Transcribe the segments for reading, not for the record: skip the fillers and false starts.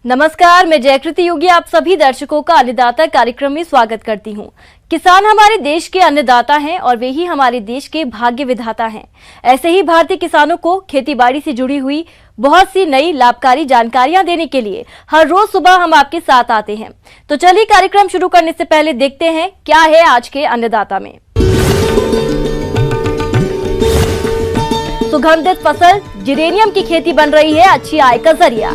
नमस्कार, मैं जयकृति योगी आप सभी दर्शकों का अन्नदाता कार्यक्रम में स्वागत करती हूं। किसान हमारे देश के अन्नदाता हैं और वे ही हमारे देश के भाग्य विधाता हैं। ऐसे ही भारतीय किसानों को खेतीबाड़ी से जुड़ी हुई बहुत सी नई लाभकारी जानकारियां देने के लिए हर रोज सुबह हम आपके साथ आते हैं। तो चलिए कार्यक्रम शुरू करने से पहले देखते हैं क्या है आज के अन्नदाता में। सुगंधित फसल जिरेनियम की खेती बन रही है अच्छी आय का जरिया।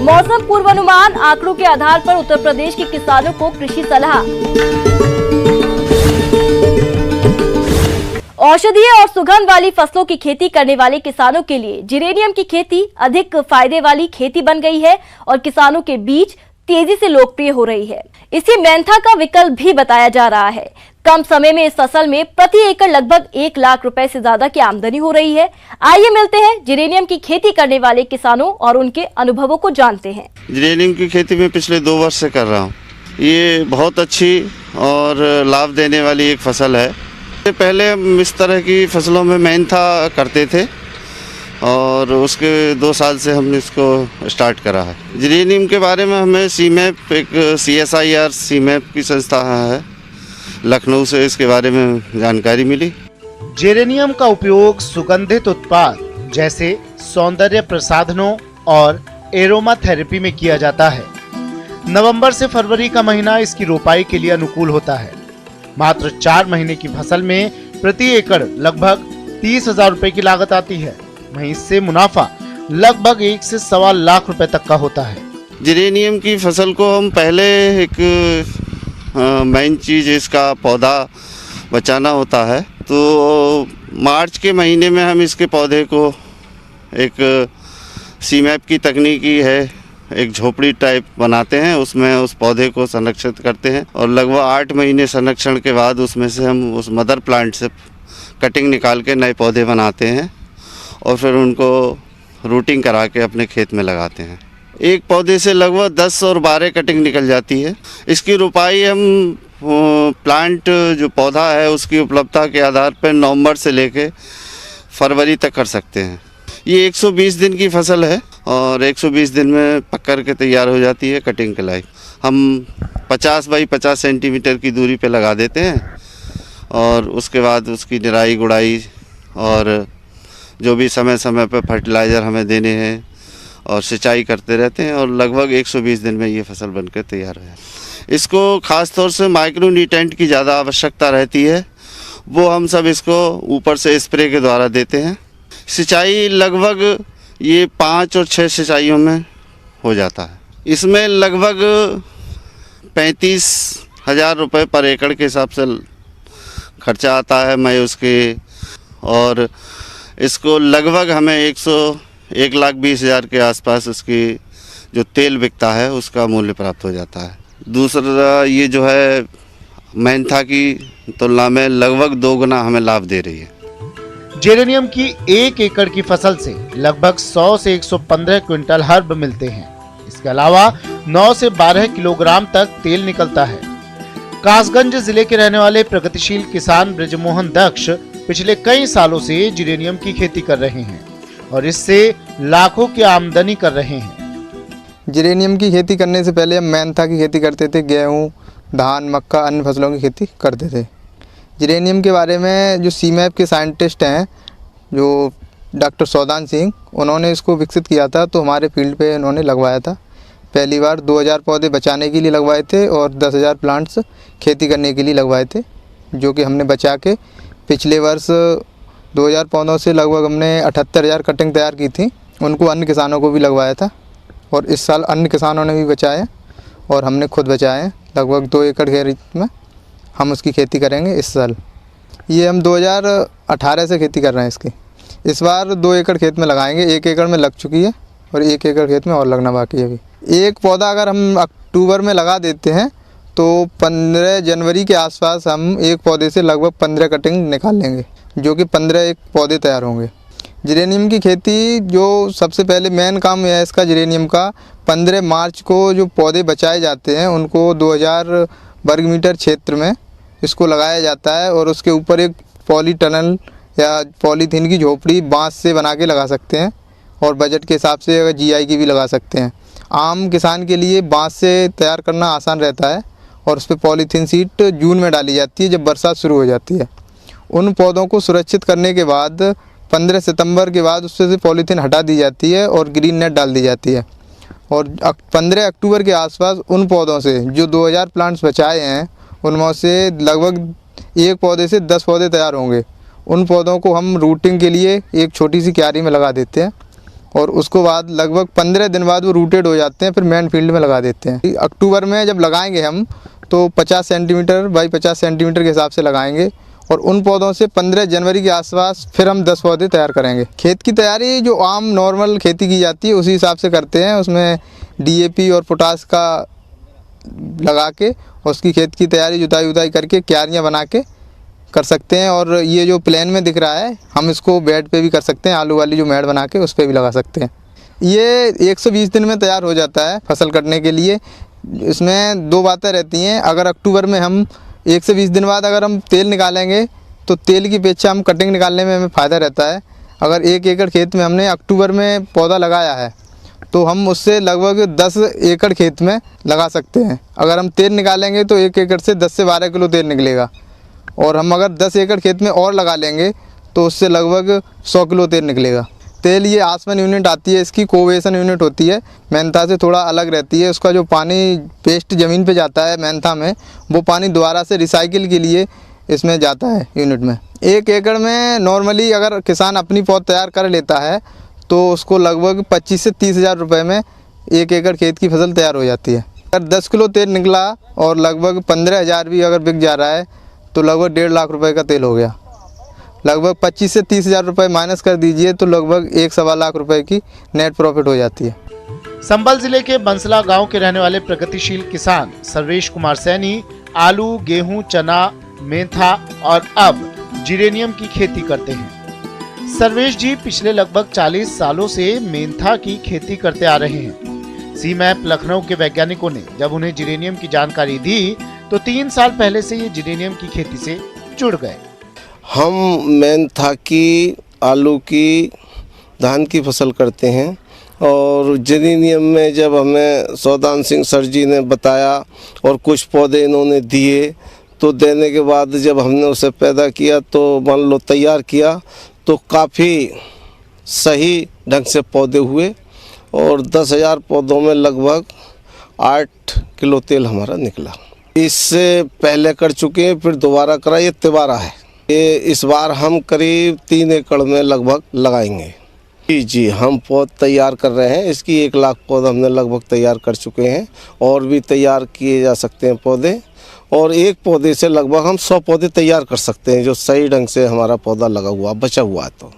मौसम पूर्वानुमान आंकड़ों के आधार पर उत्तर प्रदेश के किसानों को कृषि सलाह। औषधीय और सुगंध वाली फसलों की खेती करने वाले किसानों के लिए जिरेनियम की खेती अधिक फायदे वाली खेती बन गई है और किसानों के बीच तेजी से लोकप्रिय हो रही है। इसे मेंथा का विकल्प भी बताया जा रहा है। कम समय में इस फसल में प्रति एकड़ लगभग 1 लाख रुपए से ज्यादा की आमदनी हो रही है। आइए मिलते हैं जिरेनियम की खेती करने वाले किसानों और उनके अनुभवों को जानते हैं। जिरेनियम की खेती में पिछले 2 वर्ष से कर रहा हूँ। ये बहुत अच्छी और लाभ देने वाली एक फसल है। पहले हम इस तरह की फसलों में मेंथा करते थे और उसके 2 साल से हमने इसको स्टार्ट करा है। जिरेनियम के बारे में हमें सीमैप एक CSIR सीमैप की संस्था है लखनऊ से, इसके बारे में जानकारी मिली। जिरेनियम का उपयोग सुगंधित उत्पाद जैसे सौंदर्य प्रसाधनों और एरोमा थेरेपी में किया जाता है। नवंबर से फरवरी का महीना इसकी रोपाई के लिए अनुकूल होता है। मात्र 4 महीने की फसल में प्रति एकड़ लगभग 30,000 रुपए की लागत आती है। वहीं इससे मुनाफा लगभग 1 से 1.25 लाख रुपए तक का होता है। जिरेनियम की फसल को हम पहले एक मेन चीज़ इसका पौधा बचाना होता है। तो मार्च के महीने में हम इसके पौधे को एक सीमैप की तकनीकी है, एक झोपड़ी टाइप बनाते हैं, उसमें उस पौधे को संरक्षित करते हैं और लगभग 8 महीने संरक्षण के बाद उसमें से हम उस मदर प्लांट से कटिंग निकाल के नए पौधे बनाते हैं और फिर उनको रूटिंग करा के अपने खेत में लगाते हैं। एक पौधे से लगभग 10 और 12 कटिंग निकल जाती है। इसकी रोपाई हम प्लांट जो पौधा है उसकी उपलब्धता के आधार पर नवंबर से लेके फरवरी तक कर सकते हैं। ये 120 दिन की फसल है और 120 दिन में पक कर के तैयार हो जाती है कटिंग के लायक। हम 50 बाई 50 सेंटीमीटर की दूरी पे लगा देते हैं और उसके बाद उसकी निराई गुड़ाई और जो भी समय समय पर फर्टिलाइज़र हमें देने हैं और सिंचाई करते रहते हैं और लगभग 120 दिन में ये फसल बनकर तैयार है। इसको ख़ास तौर से माइक्रो न्यूट्रेंट की ज़्यादा आवश्यकता रहती है, वो हम सब इसको ऊपर से स्प्रे के द्वारा देते हैं। सिंचाई लगभग ये 5 और 6 सिंचाइयों में हो जाता है। इसमें लगभग 35,000 रुपये पर एकड़ के हिसाब से खर्चा आता है मैं उसके, और इसको लगभग हमें 1,20,000 के आसपास उसकी जो तेल बिकता है उसका मूल्य प्राप्त हो जाता है। दूसरा ये जो है मेंथा की तुलना में लगभग 2 गुना हमें लाभ दे रही है। जिरेनियम की 1 एकड़ की फसल से लगभग 100 से 115 क्विंटल हर्ब मिलते हैं। इसके अलावा 9 से 12 किलोग्राम तक तेल निकलता है। कासगंज जिले के रहने वाले प्रगतिशील किसान ब्रजमोहन दक्ष पिछले कई सालों से जिरेनियम की खेती कर रहे हैं और इससे लाखों की आमदनी कर रहे हैं। जिरेनियम की खेती करने से पहले हम मेंथा की खेती करते थे। गेहूँ, धान, मक्का, अन्य फसलों की खेती करते थे। जिरेनियम के बारे में जो सीमैप के साइंटिस्ट हैं, जो डॉक्टर सौदान सिंह, उन्होंने इसको विकसित किया था। तो हमारे फील्ड पे उन्होंने लगवाया था। पहली बार 2000 पौधे बचाने के लिए लगवाए थे और 10,000 प्लांट्स खेती करने के लिए लगवाए थे, जो कि हमने बचा के पिछले वर्ष 2000 पौधों से लगभग हमने 78,000 कटिंग तैयार की थी। उनको अन्य किसानों को भी लगवाया था और इस साल अन्य किसानों ने भी बचाए और हमने खुद बचाए। लगभग 2 एकड़ खेत में हम उसकी खेती करेंगे इस साल। ये हम 2018 से खेती कर रहे हैं इसकी। इस बार 2 एकड़ खेत में लगाएंगे। 1 एकड़ में लग चुकी है और 1 एकड़ खेत में और लगना बाकी है अभी। एक पौधा अगर हम अक्टूबर में लगा देते हैं तो 15 जनवरी के आसपास हम एक पौधे से लगभग 15 कटिंग निकाल लेंगे, जो कि 15 एक पौधे तैयार होंगे। जिरेनियम की खेती जो सबसे पहले मेन काम है इसका जिरेनियम का, 15 मार्च को जो पौधे बचाए जाते हैं उनको 2000 वर्ग मीटर क्षेत्र में इसको लगाया जाता है और उसके ऊपर एक पॉली टनल या पॉलीथीन की झोपड़ी बांस से बना के लगा सकते हैं, और बजट के हिसाब से अगर जीआई की भी लगा सकते हैं। आम किसान के लिए बांस से तैयार करना आसान रहता है और उस पर पॉलीथीन शीट जून में डाली जाती है जब बरसात शुरू हो जाती है। उन पौधों को सुरक्षित करने के बाद 15 सितंबर के बाद उससे पॉलीथीन हटा दी जाती है और ग्रीन नेट डाल दी जाती है, और 15 अक्टूबर के आसपास उन पौधों से जो 2000 प्लांट्स बचाए हैं उनमें से लगभग एक पौधे से 10 पौधे तैयार होंगे। उन पौधों को हम रूटिंग के लिए एक छोटी सी क्यारी में लगा देते हैं और उसको बाद लगभग 15 दिन बाद वो रूटेड हो जाते हैं, फिर मेन फील्ड में लगा देते हैं। अक्टूबर में जब लगाएंगे हम तो 50 सेंटीमीटर बाई 50 सेंटीमीटर के हिसाब से लगाएंगे, और उन पौधों से 15 जनवरी के आसपास फिर हम 10 पौधे तैयार करेंगे। खेत की तैयारी जो आम नॉर्मल खेती की जाती है उसी हिसाब से करते हैं। उसमें डीएपी और पोटास का लगा के उसकी खेत की तैयारी जुताई उताई करके क्यारियाँ बना के कर सकते हैं। और ये जो प्लेन में दिख रहा है हम इसको बेड पे भी कर सकते हैं, आलू वाली जो मेड़ बना के उस पर भी लगा सकते हैं। ये 120 दिन में तैयार हो जाता है फसल कटने के लिए। इसमें दो बातें रहती हैं, अगर अक्टूबर में हम 120 दिन बाद अगर हम तेल निकालेंगे तो तेल की अपेक्षा हम कटिंग निकालने में हमें फ़ायदा रहता है। अगर 1 एकड़ खेत में हमने अक्टूबर में पौधा लगाया है तो हम उससे लगभग 10 एकड़ खेत में लगा सकते हैं। अगर हम तेल निकालेंगे तो 1 एकड़ से 10 से 12 किलो तेल निकलेगा, और हम अगर 10 एकड़ खेत में और लगा लेंगे तो उससे लगभग 100 किलो तेल निकलेगा। तेल ये आसमान यूनिट आती है, इसकी कोवेशन यूनिट होती है, मेंथा से थोड़ा अलग रहती है। उसका जो पानी पेस्ट ज़मीन पे जाता है मेंथा में, वो पानी दोबारा से रिसाइकिल के लिए इसमें जाता है यूनिट में। 1 एकड़ में नॉर्मली अगर किसान अपनी पौध तैयार कर लेता है तो उसको लगभग 25 से 30 हज़ार रुपये में 1 एकड़ खेत की फसल तैयार हो जाती है। अगर 10 किलो तेल निकला और लगभग 15 हज़ार भी अगर बिक जा रहा है तो लगभग 1.5 लाख रुपए का तेल हो गया। लगभग 25 से 30 हज़ार रुपये माइनस कर दीजिए तो लगभग 1-1.25 लाख रुपए की नेट प्रॉफिट हो जाती है। संभल जिले के बंसला गांव के रहने वाले प्रगतिशील किसान सर्वेश कुमार सैनी आलू, गेहूं, चना, मेंथा और अब जिरेनियम की खेती करते हैं। सर्वेश जी पिछले लगभग 40 सालों से मेंथा की खेती करते आ रहे हैं। सीमैप लखनऊ के वैज्ञानिकों ने जब उन्हें जिरेनियम की जानकारी दी तो 3 साल पहले से ये जिरेनियम की खेती से जुड़ गए। हम मेंथा की, आलू की, धान की फसल करते हैं, और जिरेनियम में जब हमें सौदान सिंह सर जी ने बताया और कुछ पौधे इन्होंने दिए, तो देने के बाद जब हमने उसे पैदा किया तो मान लो तैयार किया तो काफ़ी सही ढंग से पौधे हुए, और 10,000 पौधों में लगभग 8 किलो तेल हमारा निकला। इससे पहले कर चुके हैं, फिर दोबारा करा, ये तिबारा है। ये इस बार हम करीब 3 एकड़ में लगभग लगाएंगे। जी हम पौध तैयार कर रहे हैं। इसकी 1 लाख पौध हमने लगभग तैयार कर चुके हैं, और भी तैयार किए जा सकते हैं पौधे, और एक पौधे से लगभग हम 100 पौधे तैयार कर सकते हैं जो सही ढंग से हमारा पौधा लगा हुआ बचा हुआ है। तो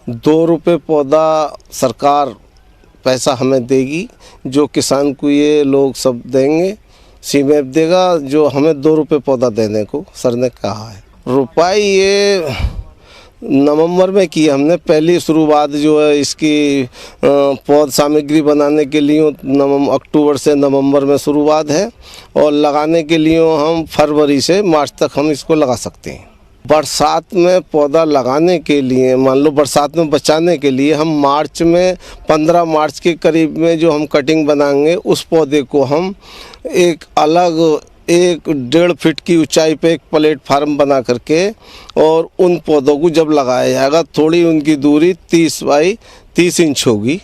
2 रुपये पौधा सरकार पैसा हमें देगी, जो किसान को ये लोग सब देंगे, सीमैप देगा, जो हमें 2 रुपये पौधा देने को सर ने कहा है। रुपाई ये नवंबर में की हमने पहली शुरुआत जो है इसकी पौध सामग्री बनाने के लिए अक्टूबर से नवंबर में शुरुआत है, और लगाने के लिए हम फरवरी से मार्च तक हम इसको लगा सकते हैं। बरसात में पौधा लगाने के लिए, मान लो बरसात में बचाने के लिए हम मार्च में 15 मार्च के करीब में जो हम कटिंग बनाएंगे उस पौधे को हम एक अलग 1-1.5 फीट की ऊंचाई पे एक प्लेटफार्म बना करके, और उन पौधों को जब लगाया जाएगा थोड़ी उनकी दूरी 30 बाई 30 इंच होगी,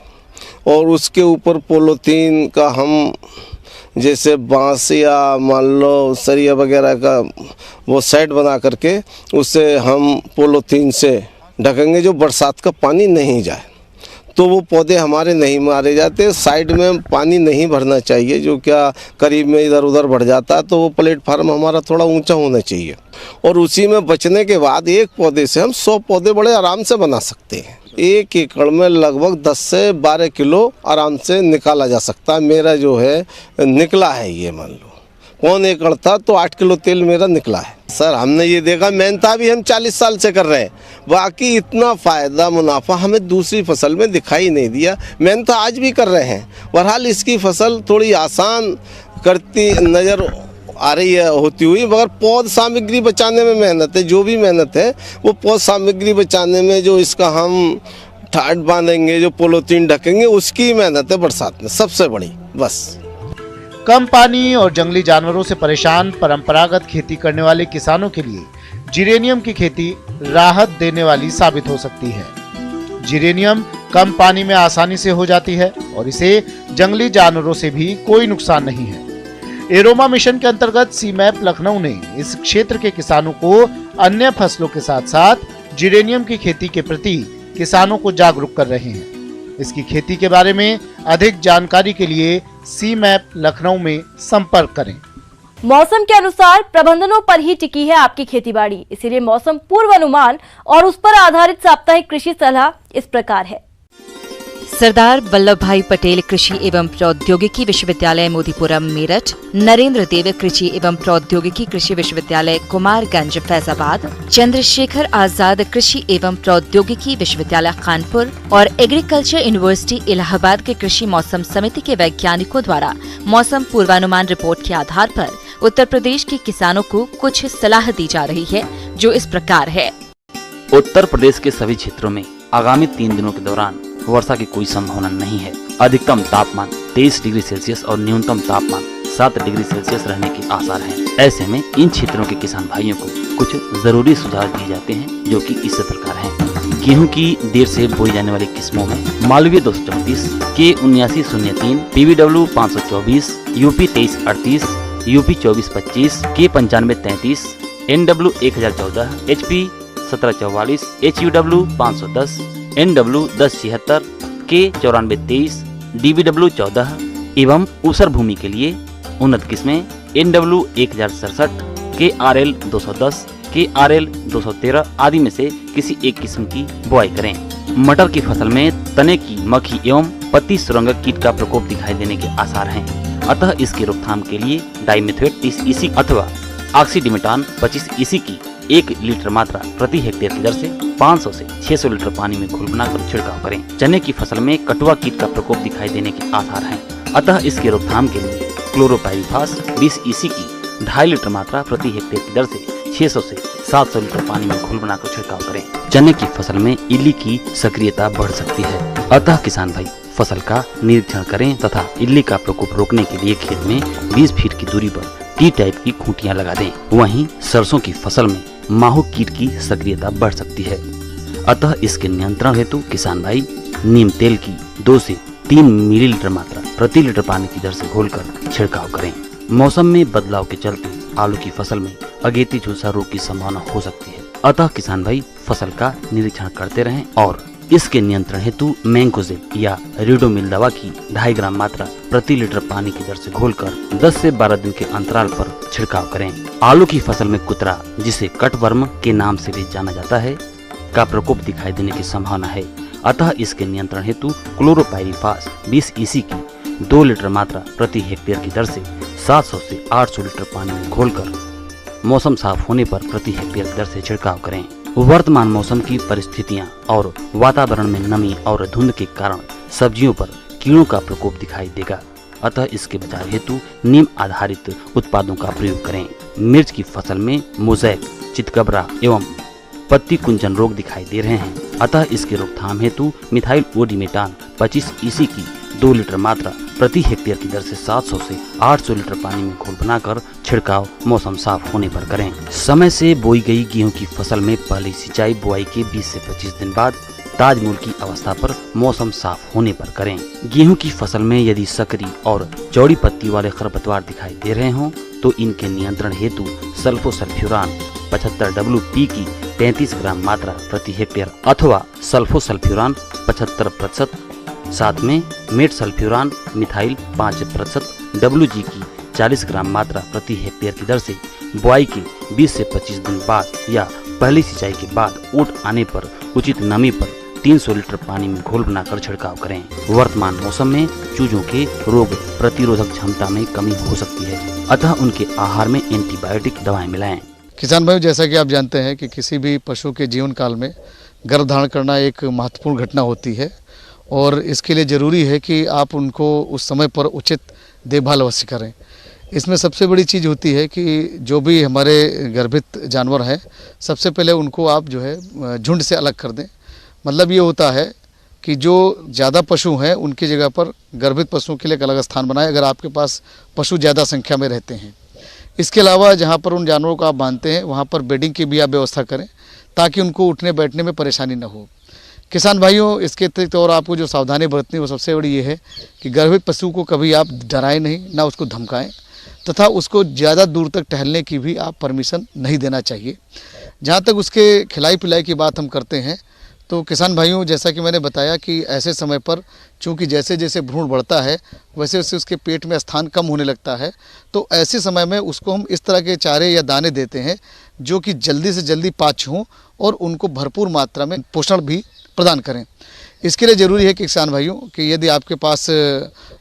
और उसके ऊपर पॉलीथीन का हम जैसे बांस या मान लो सरिया वगैरह का वो सेट बना करके उससे हम पॉलीथीन से ढकेंगे, जो बरसात का पानी नहीं जाए, तो वो पौधे हमारे नहीं मारे जाते। साइड में पानी नहीं भरना चाहिए, जो क्या करीब में इधर उधर बढ़ जाता है, तो वो प्लेटफार्म हमारा थोड़ा ऊंचा होना चाहिए, और उसी में बचने के बाद एक पौधे से हम 100 पौधे बड़े आराम से बना सकते हैं। 1 एकड़ में लगभग 10 से 12 किलो आराम से निकाला जा सकता है। मेरा जो है निकला है, ये मान लो 1 एकड़ था तो 8 किलो तेल मेरा निकला है। सर हमने ये देखा, मेंथा भी हम 40 साल से कर रहे हैं, बाकी इतना फ़ायदा मुनाफा हमें दूसरी फसल में दिखाई नहीं दिया। मेंथा आज भी कर रहे हैं, बहरहाल इसकी फसल थोड़ी आसान करती नज़र आ रही है होती हुई, मगर पौध सामग्री बचाने में मेहनत है। जो भी मेहनत है वो पौध सामग्री बचाने में, जो इसका हम ठाट बांधेंगे, जो पोलोथीन ढकेंगे, उसकी मेहनत है बरसात में सबसे बड़ी। बस कम पानी और जंगली जानवरों से परेशान परंपरागत खेती करने वाले किसानों के लिए जिरेनियम की खेती राहत देने वाली साबित हो सकती है। जिरेनियम कम पानी में आसानी से हो जाती है और इसे जंगली जानवरों से भी कोई नुकसान नहीं है। एरोमा मिशन के अंतर्गत सीमैप लखनऊ ने इस क्षेत्र के किसानों को अन्य फसलों के साथ साथ जिरेनियम की खेती के प्रति किसानों को जागरूक कर रहे हैं। इसकी खेती के बारे में अधिक जानकारी के लिए सीमैप लखनऊ में संपर्क करें। मौसम के अनुसार प्रबंधनों पर ही टिकी है आपकी खेतीबाड़ी, इसीलिए मौसम पूर्वानुमान और उस पर आधारित साप्ताहिक कृषि सलाह इस प्रकार है। सरदार वल्लभ भाई पटेल कृषि एवं प्रौद्योगिकी विश्वविद्यालय मोदीपुरम मेरठ, नरेंद्र देव कृषि एवं प्रौद्योगिकी कृषि विश्वविद्यालय कुमारगंज फैजाबाद, चंद्रशेखर आजाद कृषि एवं प्रौद्योगिकी विश्वविद्यालय कानपुर और एग्रीकल्चर यूनिवर्सिटी इलाहाबाद के कृषि मौसम समिति के वैज्ञानिकों द्वारा मौसम पूर्वानुमान रिपोर्ट के आधार पर उत्तर प्रदेश के किसानों को कुछ सलाह दी जा रही है, जो इस प्रकार है। उत्तर प्रदेश के सभी क्षेत्रों में आगामी 3 दिनों के दौरान वर्षा की कोई संभावना नहीं है। अधिकतम तापमान 23 डिग्री सेल्सियस और न्यूनतम तापमान 7 डिग्री सेल्सियस रहने के आसार हैं। ऐसे में इन क्षेत्रों के किसान भाइयों को कुछ जरूरी सुझाव दिए जाते हैं, जो कि इस प्रकार हैं। गेहूं की देर से बोई जाने वाली किस्मों में मालवीय 234, के 7903, PVW 524, UP 2338, UP 2425, के 9533, NW 1014, HP 1744, HUW 510, NW 1076, के 9423, DBW 14 एवं ऊसर भूमि के लिए उन्नत किस्में NW 1067, के RL 210, के RL 213 आदि में से किसी एक किस्म की बुआई करें। मटर की फसल में तने की मक्खी एवं पत्ती सुरंगक कीट का प्रकोप दिखाई देने के आसार हैं, अतः इसकी रोकथाम के लिए डाइमेथोएट 30 EC अथवा ऑक्सीडिमेटान 25 EC की 1 लीटर मात्रा प्रति हेक्टेयर की दर से 500 से 600 लीटर पानी में घोल बनाकर छिड़काव करें। चने की फसल में कटुआ कीट का प्रकोप दिखाई देने के आसार हैं, अतः इसकी रोकथाम के लिए क्लोरोपाइरिफास 20 EC की 2.5 लीटर मात्रा प्रति हेक्टेयर की दर से 600 से 700 लीटर पानी में घोल बनाकर छिड़काव करें। चने की फसल में इल्ली की सक्रियता बढ़ सकती है, अतः किसान भाई फसल का निरीक्षण करें तथा इल्ली का प्रकोप रोकने के लिए खेत में 20 फीट की दूरी पर टी टाइप की खूंटियां लगा दें। वहीं सरसों की फसल में माहू कीट की सक्रियता बढ़ सकती है, अतः इसके नियंत्रण हेतु किसान भाई नीम तेल की 2 से 3 मिलीलीटर मात्रा प्रति लीटर पानी की दर से घोलकर छिड़काव करें। मौसम में बदलाव के चलते आलू की फसल में अगेती झुलसा रोग की संभावना हो सकती है, अतः किसान भाई फसल का निरीक्षण करते रहें और इसके नियंत्रण हेतु मैंकोजेब या रिडोमिल दवा की 2.5 ग्राम मात्रा प्रति लीटर पानी की दर से घोलकर 10 से 12 दिन के अंतराल पर छिड़काव करें। आलू की फसल में कुतरा, जिसे कटवर्म के नाम से भी जाना जाता है, का प्रकोप दिखाई देने की संभावना है, अतः इसके नियंत्रण हेतु क्लोरोपाइरिफास 20 EC की 2 लीटर मात्रा प्रति हेक्टेयर की दर से 700 से 800 लीटर पानी में घोलकर मौसम साफ होने पर प्रति हेक्टेयर की दर से छिड़काव करें। वर्तमान मौसम की परिस्थितियां और वातावरण में नमी और धुंध के कारण सब्जियों पर कीड़ों का प्रकोप दिखाई देगा, अतः इसके बचाव हेतु नीम आधारित उत्पादों का प्रयोग करें। मिर्च की फसल में मोज़ैक, चितकबरा एवं पत्ती कुंचन रोग दिखाई दे रहे हैं, अतः इसके रोकथाम हेतु मिथाइल ओडिमेटान 25 EC की 2 लीटर मात्रा प्रति हेक्टेयर की दर से 700 से 800 लीटर पानी में घोल बनाकर छिड़काव मौसम साफ होने पर करें। समय से बोई गई गेहूं की फसल में पहली सिंचाई बुआई के 20 से 25 दिन बाद ताजमूल की अवस्था पर मौसम साफ होने पर करें। गेहूं की फसल में यदि सकरी और चौड़ी पत्ती वाले खरपतवार दिखाई दे रहे हों तो इनके नियंत्रण हेतु सल्फोसल्फ्यूरान 75 WP की 33 ग्राम मात्रा प्रति हेक्टेयर अथवा सल्फोसल्फ्यूरान 75%, साथ में मेट सल्फ्यूरान मिथाइल 5% WG की 40 ग्राम मात्रा प्रति हेक्टेयर की दर से बुआई के 20 से 25 दिन बाद या पहली सिंचाई के बाद ओट आने पर उचित नमी पर 300 लीटर पानी में घोल बनाकर छिड़काव करें। वर्तमान मौसम में चूजों के रोग प्रतिरोधक क्षमता में कमी हो सकती है, अतः उनके आहार में एंटीबायोटिक दवाएं मिलाएं। किसान भाई, जैसा कि आप जानते हैं कि किसी भी पशु के जीवन काल में गर्भधारण करना एक महत्वपूर्ण घटना होती है और इसके लिए ज़रूरी है कि आप उनको उस समय पर उचित देखभाल अवश्य करें। इसमें सबसे बड़ी चीज़ होती है कि जो भी हमारे गर्भित जानवर हैं, सबसे पहले उनको आप जो है झुंड से अलग कर दें। मतलब ये होता है कि जो ज़्यादा पशु हैं उनकी जगह पर गर्भित पशुओं के लिए एक अलग स्थान बनाएं, अगर आपके पास पशु ज़्यादा संख्या में रहते हैं। इसके अलावा जहाँ पर उन जानवरों को आप बांधते हैं वहाँ पर बेडिंग की भी आप व्यवस्था करें, ताकि उनको उठने बैठने में परेशानी न हो। किसान भाइयों, इसके अतिरिक्त और आपको जो सावधानी बरतनी वो सबसे बड़ी ये है कि गर्भित पशु को कभी आप डराएं नहीं, ना उसको धमकाएं, तथा उसको ज़्यादा दूर तक टहलने की भी आप परमिशन नहीं देना चाहिए। जहाँ तक उसके खिलाई पिलाई की बात हम करते हैं तो किसान भाइयों, जैसा कि मैंने बताया कि ऐसे समय पर चूँकि जैसे जैसे भ्रूण बढ़ता है वैसे वैसे उसके पेट में स्थान कम होने लगता है, तो ऐसे समय में उसको हम इस तरह के चारे या दाने देते हैं जो कि जल्दी से जल्दी पाच हों और उनको भरपूर मात्रा में पोषण भी प्रदान करें। इसके लिए ज़रूरी है कि किसान भाइयों कि यदि आपके पास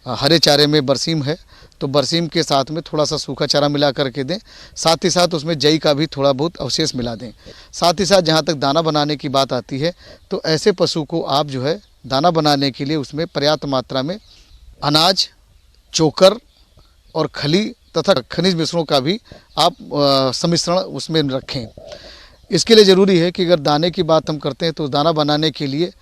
हरे चारे में बरसीम है तो बरसीम के साथ में थोड़ा सा सूखा चारा मिला करके दें, साथ ही साथ उसमें जई का भी थोड़ा बहुत अवशेष मिला दें। साथ ही साथ जहाँ तक दाना बनाने की बात आती है तो ऐसे पशु को आप जो है दाना बनाने के लिए उसमें पर्याप्त मात्रा में अनाज, चोकर और खली तथा खनिज मिश्रणों का भी आप सम्मिश्रण उसमें रखें। इसके लिए ज़रूरी है कि अगर दाने की बात हम करते हैं तो दाना बनाने के लिए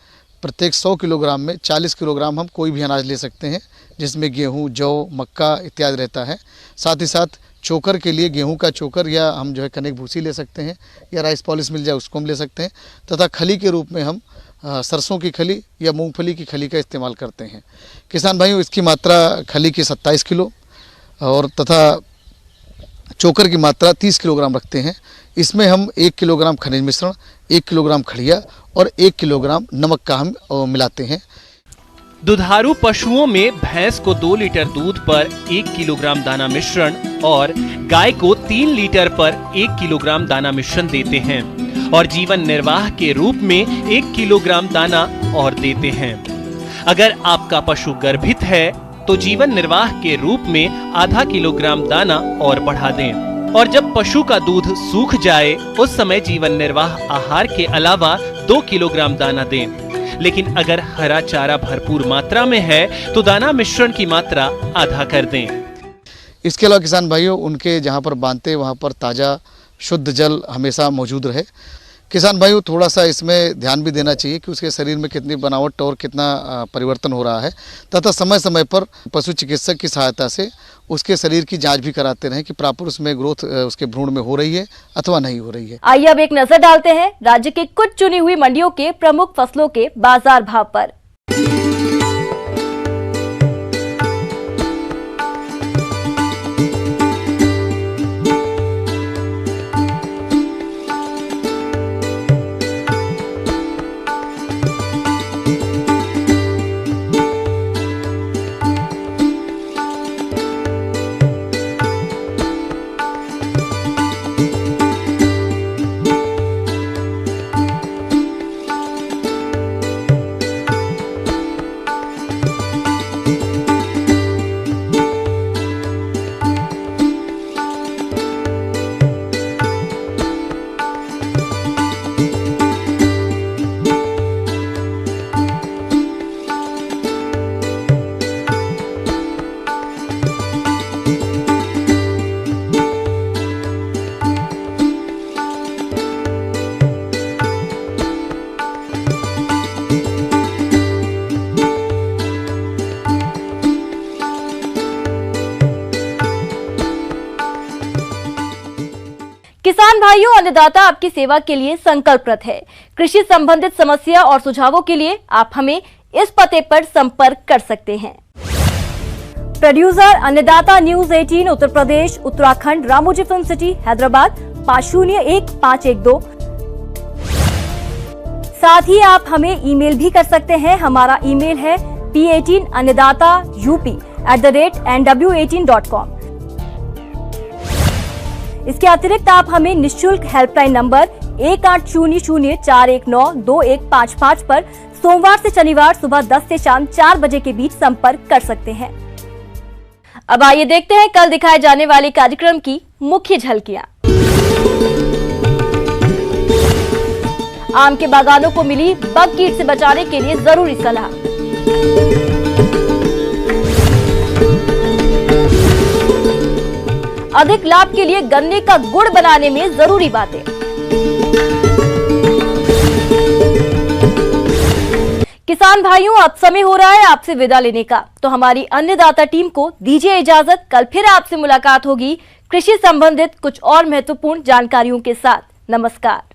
प्रत्येक 100 किलोग्राम में 40 किलोग्राम हम कोई भी अनाज ले सकते हैं, जिसमें गेहूं, जौ, मक्का इत्यादि रहता है। साथ ही साथ चोकर के लिए गेहूं का चोकर या हम जो है कनक भूसी ले सकते हैं, या राइस पॉलिश मिल जाए उसको हम ले सकते हैं, तथा खली के रूप में हम सरसों की खली या मूंगफली की खली का इस्तेमाल करते हैं। किसान भाइयों, इसकी मात्रा खली की 27 किलो और तथा चोकर की मात्रा 30 किलोग्राम रखते हैं। इसमें हम 1 किलोग्राम खनिज मिश्रण, 1 किलोग्राम खड़िया और 1 किलोग्राम नमक का हम मिलाते हैं। दुधारू पशुओं में भैंस को 2 लीटर दूध पर 1 किलोग्राम दाना मिश्रण और गाय को 3 लीटर पर 1 किलोग्राम दाना मिश्रण देते हैं और जीवन निर्वाह के रूप में 1 किलोग्राम दाना और देते हैं। अगर आपका पशु गर्भित है तो जीवन निर्वाह के रूप में आधा किलोग्राम दाना और बढ़ा दें और जब पशु का दूध सूख जाए उस समय जीवन निर्वाह आहार के अलावा 2 किलोग्राम दाना दें। लेकिन अगर हरा चारा भरपूर मात्रा में है तो दाना मिश्रण की मात्रा आधा कर दें। इसके अलावा किसान भाइयों, उनके जहाँ पर बांधते हैं वहाँ पर ताज़ा शुद्ध जल हमेशा मौजूद रहे। किसान भाइयों, थोड़ा सा इसमें ध्यान भी देना चाहिए कि उसके शरीर में कितनी बनावट और कितना परिवर्तन हो रहा है, तथा समय समय पर पशु चिकित्सक की सहायता से उसके शरीर की जांच भी कराते रहें कि प्रॉपर उसमें ग्रोथ उसके भ्रूण में हो रही है अथवा नहीं हो रही है। आइए अब एक नजर डालते हैं राज्य के कुछ चुनी हुई मंडियों के प्रमुख फसलों के बाजार भाव पर। किसान भाइयों, अन्नदाता आपकी सेवा के लिए संकल्परत है। कृषि संबंधित समस्या और सुझावों के लिए आप हमें इस पते पर संपर्क कर सकते हैं। प्रोड्यूसर अन्नदाता news 18 Uttar Pradesh Uttarakhand Ramoji film city Hyderabad 501512। साथ ही आप हमें ईमेल भी कर सकते हैं। हमारा ईमेल है p18annadata.up@nw18.com। इसके अतिरिक्त आप हमें निःशुल्क हेल्पलाइन नंबर 1800419255 पर सोमवार से शनिवार सुबह 10 से शाम 4 बजे के बीच संपर्क कर सकते हैं। अब आइए देखते हैं कल दिखाए जाने वाले कार्यक्रम की मुख्य झलकियां। आम के बागानों को मिली बग कीट से बचाने के लिए जरूरी सलाह। अधिक लाभ के लिए गन्ने का गुड़ बनाने में जरूरी बातें। किसान भाइयों, अब समय हो रहा है आपसे विदा लेने का, तो हमारी अन्नदाता टीम को दीजिए इजाजत। कल फिर आपसे मुलाकात होगी कृषि संबंधित कुछ और महत्वपूर्ण जानकारियों के साथ। नमस्कार।